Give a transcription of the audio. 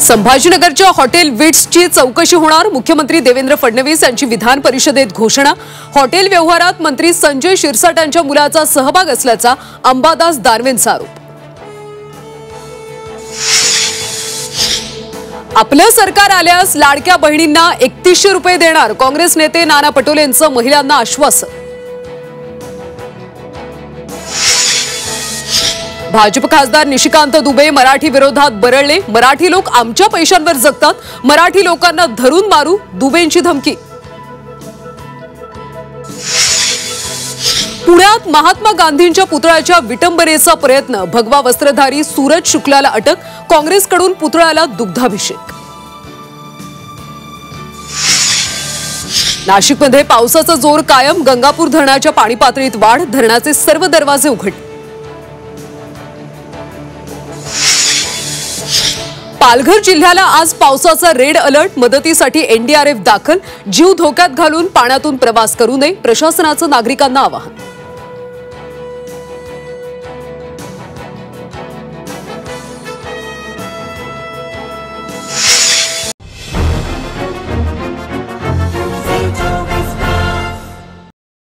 संभाजीनगरच्या hotel विट्सची चौकशी होणार। मुख्यमंत्री देवेंद्र फडणवीस यांची विधान परिषदेत घोषणा। हॉटेल व्यवहारात मंत्री संजय शिरसाट यांच्या मुलाचा सहभाग असल्याचा अंबादास दानवेंचा आरोप। आपलं सरकार आल्यास लाडक्या बहिणींना 3100 रुपये देणार। काँग्रेस नेते नाना पटोलेंचं महिलांना आश्वासन। भाजप खासदार निशिकांत दुबे मराठी विरोधात बरळले। मराठी लोक आमच्या पैशांवर जगतात, मराठी लोकांना धरून मारू, दुबेंची धमकी। पुण्यात महात्मा गांधींच्या पुतळ्याच्या विटंबनेचा प्रयत्न। भगवा वस्त्रधारी सूरज शुक्लाला अटक। काँग्रेसकडून पुतळ्याला दुग्धाभिषेक। नाशिकमध्ये पावसाचा जोर कायम। गंगापूर धरणाच्या पाणी पातळीत वाढ। धरणाचे सर्व दरवाजे उघडले। पालघर जिल्ह्याला आज पावसाचा रेड अलर्ट। मदतीसाठी एनडीआरएफ दाखल। जीव धोक्यात घालून पाण्यातून प्रवास करू नये, प्रशासनाचं नागरिकांना आवाहन।